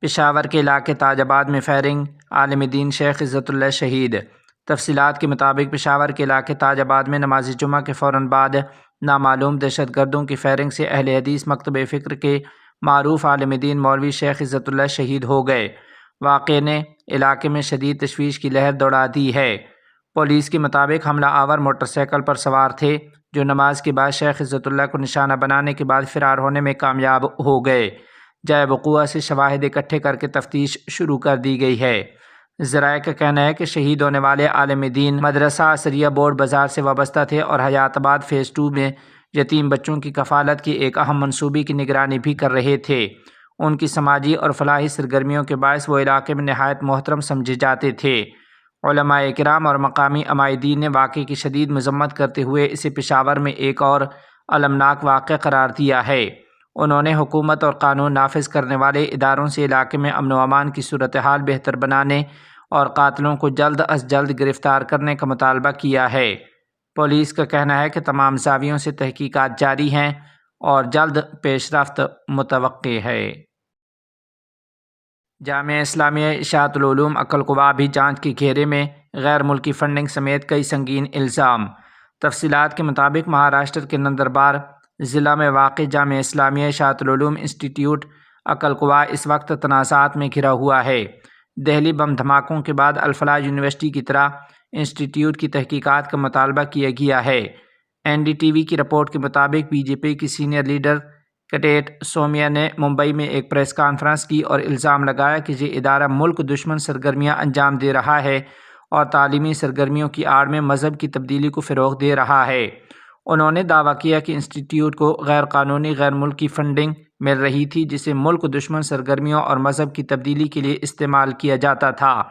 پشاور کے علاقے تاج آباد میں فائرنگ، عالم دین شیخ عزت اللہ شہید۔ تفصیلات کے مطابق پشاور کے علاقے تاج آباد میں نماز جمعہ کے فوراً بعد نامعلوم دہشت گردوں کی فائرنگ سے اہل حدیث مکتب فکر کے معروف عالم دین مولوی شیخ عزت اللہ شہید ہو گئے۔ واقعے نے علاقے میں شدید تشویش کی لہر دوڑا دی ہے۔ پولیس کے مطابق حملہ آور موٹر سائیکل پر سوار تھے، جو نماز کے بعد شیخ عزت اللہ کو نشانہ بنانے کے بعد فرار ہونے میں کامیاب ہو گئے۔ جائے وقوع سے شواہد اکٹھے کر کے تفتیش شروع کر دی گئی ہے۔ ذرائع کا کہنا ہے کہ شہید ہونے والے عالم دین مدرسہ عصریہ بورڈ بازار سے وابستہ تھے اور حیات آباد فیز 2 میں یتیم بچوں کی کفالت کی ایک اہم منصوبے کی نگرانی بھی کر رہے تھے۔ ان کی سماجی اور فلاحی سرگرمیوں کے باعث وہ علاقے میں نہایت محترم سمجھے جاتے تھے۔ علماء کرام اور مقامی عمائدین نے واقعے کی شدید مذمت کرتے ہوئے اسے پشاور میں ایک اور المناک واقعہ قرار دیا ہے۔ انہوں نے حکومت اور قانون نافذ کرنے والے اداروں سے علاقے میں امن و امان کی صورتحال بہتر بنانے اور قاتلوں کو جلد از جلد گرفتار کرنے کا مطالبہ کیا ہے۔ پولیس کا کہنا ہے کہ تمام زاویوں سے تحقیقات جاری ہیں اور جلد پیش رفت متوقع ہے۔ جامعہ اسلامیہ اشاعت العلوم عقل قوا بھی جانچ کے گھیرے میں، غیر ملکی فنڈنگ سمیت کئی سنگین الزام۔ تفصیلات کے مطابق مہاراشٹر کے نندربار ضلع میں واقع جامعہ اسلامیہ اشاعت العلوم انسٹی ٹیوٹ عقل قوا اس وقت تنازعات میں گھرا ہوا ہے۔ دہلی بم دھماکوں کے بعد الفلاح یونیورسٹی کی طرح انسٹی ٹیوٹ کی تحقیقات کا مطالبہ کیا گیا ہے۔ این ڈی ٹی وی کی رپورٹ کے مطابق بی جے پی کی سینئر لیڈر کیٹیٹ سومیا نے ممبئی میں ایک پریس کانفرنس کی اور الزام لگایا کہ یہ ادارہ ملک دشمن سرگرمیاں انجام دے رہا ہے اور تعلیمی سرگرمیوں کی آڑ میں مذہب کی تبدیلی کو فروغ دے رہا ہے۔ انہوں نے دعویٰ کیا کہ انسٹی ٹیوٹ کو غیر قانونی غیر ملکی فنڈنگ مل رہی تھی، جسے ملک دشمن سرگرمیوں اور مذہب کی تبدیلی کے لیے استعمال کیا جاتا تھا۔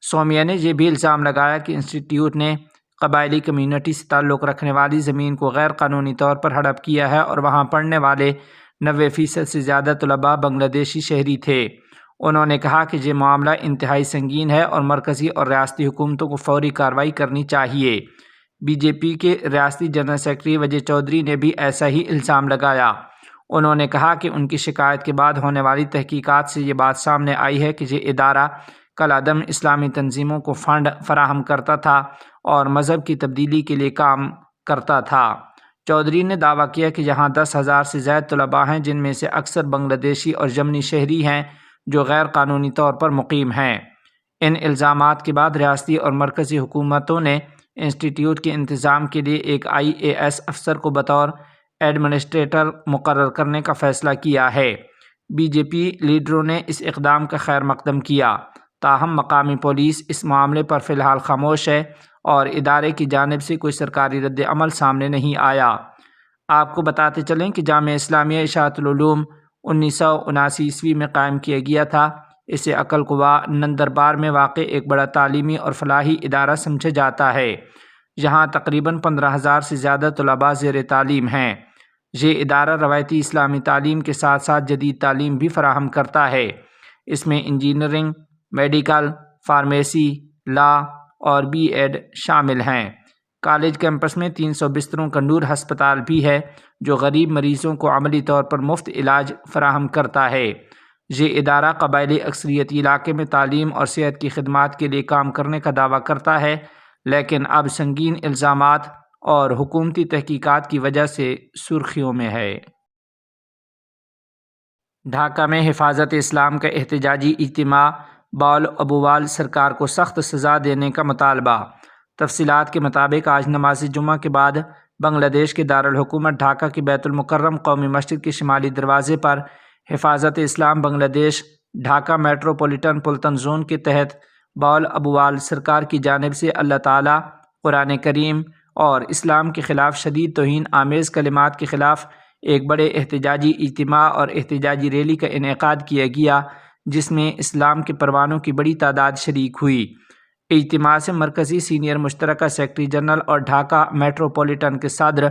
سومیا نے یہ بھی الزام لگایا کہ انسٹی ٹیوٹ نے قبائلی کمیونٹی سے تعلق رکھنے والی زمین کو غیر قانونی طور پر ہڑپ کیا ہے اور وہاں پڑھنے والے 90% سے زیادہ طلباء بنگلہ دیشی شہری تھے۔ انہوں نے کہا کہ یہ معاملہ انتہائی سنگین ہے اور مرکزی اور ریاستی حکومتوں کو فوری کارروائی کرنی چاہیے۔ بی جے پی کے ریاستی جنرل سیکرٹری وجے چودھری نے بھی ایسا ہی الزام لگایا۔ انہوں نے کہا کہ ان کی شکایت کے بعد ہونے والی تحقیقات سے یہ بات سامنے آئی ہے کہ یہ ادارہ کالعدم اسلامی تنظیموں کو فنڈ فراہم کرتا تھا اور مذہب کی تبدیلی کے لیے کام کرتا تھا۔ چودھری نے دعویٰ کیا کہ یہاں 10,000 سے زائد طلباء ہیں، جن میں سے اکثر بنگلہ دیشی اور یمنی شہری ہیں جو غیر قانونی طور پر مقیم ہیں۔ ان الزامات کے بعد ریاستی اور مرکزی حکومتوں نے انسٹی ٹیوٹ کے انتظام کے لیے ایک IAS افسر کو بطور ایڈمنسٹریٹر مقرر کرنے کا فیصلہ کیا ہے۔ بی جے پی لیڈروں نے اس اقدام کا خیر مقدم کیا، تاہم مقامی پولیس اس معاملے پر فی الحال خاموش ہے اور ادارے کی جانب سے کوئی سرکاری رد عمل سامنے نہیں آیا۔ آپ کو بتاتے چلیں کہ جامعہ اسلامیہ اشاعت العلوم 1979 میں قائم کیا گیا تھا۔ اسے عقل قوا نندربار میں واقع ایک بڑا تعلیمی اور فلاحی ادارہ سمجھا جاتا ہے۔ یہاں تقریباً 15,000 سے زیادہ طلباء زیر تعلیم ہیں۔ یہ ادارہ روایتی اسلامی تعلیم کے ساتھ ساتھ جدید تعلیم بھی فراہم کرتا ہے۔ اس میں انجینئرنگ، میڈیکل، فارمیسی، لاء اور بی ایڈ شامل ہیں۔ کالج کیمپس میں 300 بستروں کا نور ہسپتال بھی ہے، جو غریب مریضوں کو عملی طور پر مفت علاج فراہم کرتا ہے۔ یہ ادارہ قبائلی اکثریتی علاقے میں تعلیم اور صحت کی خدمات کے لیے کام کرنے کا دعویٰ کرتا ہے، لیکن اب سنگین الزامات اور حکومتی تحقیقات کی وجہ سے سرخیوں میں ہے۔ ڈھاکہ میں حفاظت اسلام کا احتجاجی اجتماع، باول ابوال سرکار کو سخت سزا دینے کا مطالبہ۔ تفصیلات کے مطابق آج نماز جمعہ کے بعد بنگلہ دیش کے دارالحکومت ڈھاکہ کی بیت المکرم قومی مسجد کے شمالی دروازے پر حفاظت اسلام بنگلہ دیش ڈھاکہ میٹروپولیٹن پلٹن زون کے تحت باول ابوال سرکار کی جانب سے اللہ تعالیٰ، قرآن کریم اور اسلام کے خلاف شدید توہین آمیز کلمات کے خلاف ایک بڑے احتجاجی اجتماع اور احتجاجی ریلی کا انعقاد کیا گیا، جس میں اسلام کے پروانوں کی بڑی تعداد شریک ہوئی۔ اجتماع سے مرکزی سینئر مشترکہ سیکرٹری جنرل اور ڈھاکہ میٹروپولیٹن کے صدر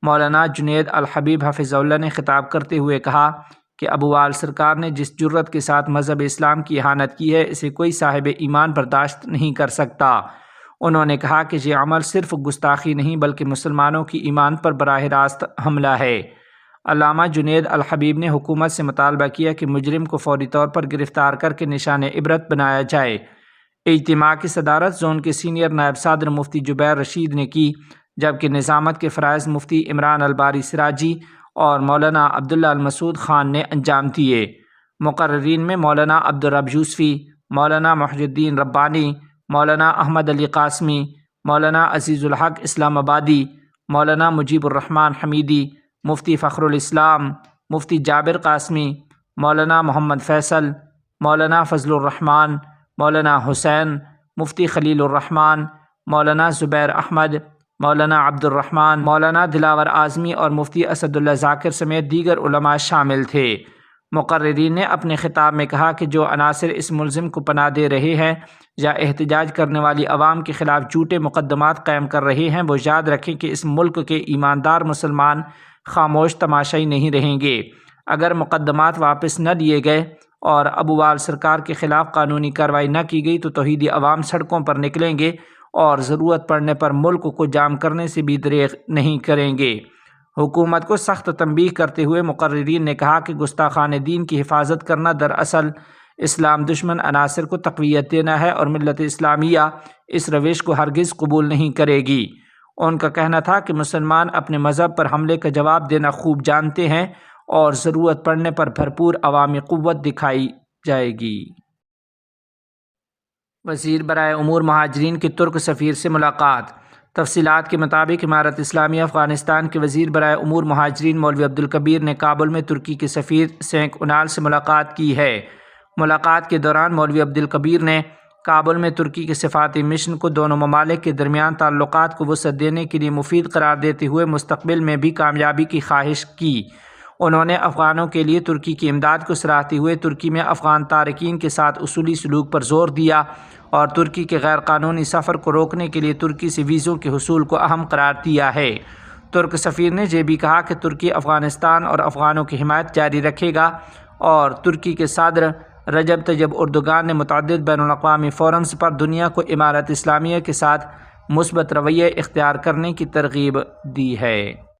مولانا جنید الحبیب حفظہ اللہ نے خطاب کرتے ہوئے کہا کہ ابوال سرکار نے جس جرأت کے ساتھ مذہب اسلام کی اہانت کی ہے، اسے کوئی صاحب ایمان برداشت نہیں کر سکتا۔ انہوں نے کہا کہ یہ عمل صرف گستاخی نہیں بلکہ مسلمانوں کی ایمان پر براہ راست حملہ ہے۔ علامہ جنید الحبیب نے حکومت سے مطالبہ کیا کہ مجرم کو فوری طور پر گرفتار کر کے نشان عبرت بنایا جائے۔ اجتماع کی صدارت زون کے سینئر نائب صدر مفتی جبیر رشید نے کی، جبکہ نظامت کے فرائض مفتی عمران الباری سراجی اور مولانا عبداللہ المسعود خان نے انجام دیے۔ مقررین میں مولانا عبدالرب یوسفی، مولانا محی الدین ربانی، مولانا احمد علی قاسمی، مولانا عزیز الحق اسلام آبادی، مولانا مجیب الرحمن حمیدی، مفتی فخر الاسلام، مفتی جابر قاسمی، مولانا محمد فیصل، مولانا فضل الرحمن، مولانا حسین، مفتی خلیل الرحمن، مولانا زبیر احمد، مولانا عبد الرحمن، مولانا دلاور اعظمی اور مفتی اسد اللہ ذاکر سمیت دیگر علماء شامل تھے۔ مقررین نے اپنے خطاب میں کہا کہ جو عناصر اس ملزم کو پناہ دے رہے ہیں یا احتجاج کرنے والی عوام کے خلاف جھوٹے مقدمات قائم کر رہے ہیں، وہ یاد رکھیں کہ اس ملک کے ایماندار مسلمان خاموش تماشائی نہیں رہیں گے۔ اگر مقدمات واپس نہ لیے گئے اور ابوال سرکار کے خلاف قانونی کارروائی نہ کی گئی تو توحیدی عوام سڑکوں پر نکلیں گے اور ضرورت پڑنے پر ملک کو جام کرنے سے بھی دریغ نہیں کریں گے۔ حکومت کو سخت تنبیہ کرتے ہوئے مقررین نے کہا کہ گستاخان دین کی حفاظت کرنا دراصل اسلام دشمن عناصر کو تقویت دینا ہے اور ملت اسلامیہ اس روش کو ہرگز قبول نہیں کرے گی۔ ان کا کہنا تھا کہ مسلمان اپنے مذہب پر حملے کا جواب دینا خوب جانتے ہیں اور ضرورت پڑنے پر بھرپور عوامی قوت دکھائی جائے گی۔ وزیر برائے امور مہاجرین کی ترک سفیر سے ملاقات۔ تفصیلات کے مطابق امارت اسلامیہ افغانستان کے وزیر برائے امور مہاجرین مولوی عبدالکبیر نے کابل میں ترکی کے سفیر سینک اونال سے ملاقات کی ہے۔ ملاقات کے دوران مولوی عبدالکبیر نے کابل میں ترکی کے سفارتی مشن کو دونوں ممالک کے درمیان تعلقات کو وسعت دینے کے لیے مفید قرار دیتے ہوئے مستقبل میں بھی کامیابی کی خواہش کی۔ انہوں نے افغانوں کے لیے ترکی کی امداد کو سراہتے ہوئے ترکی میں افغان تارکین کے ساتھ اصولی سلوک پر زور دیا اور ترکی کے غیر قانونی سفر کو روکنے کے لیے ترکی سے ویزوں کے حصول کو اہم قرار دیا ہے۔ ترک سفیر نے یہ بھی کہا کہ ترکی افغانستان اور افغانوں کی حمایت جاری رکھے گا اور ترکی کے صدر رجب طیب اردوگان نے متعدد بین الاقوامی فورمز پر دنیا کو امارت اسلامیہ کے ساتھ مثبت رویہ اختیار کرنے کی ترغیب دی ہے۔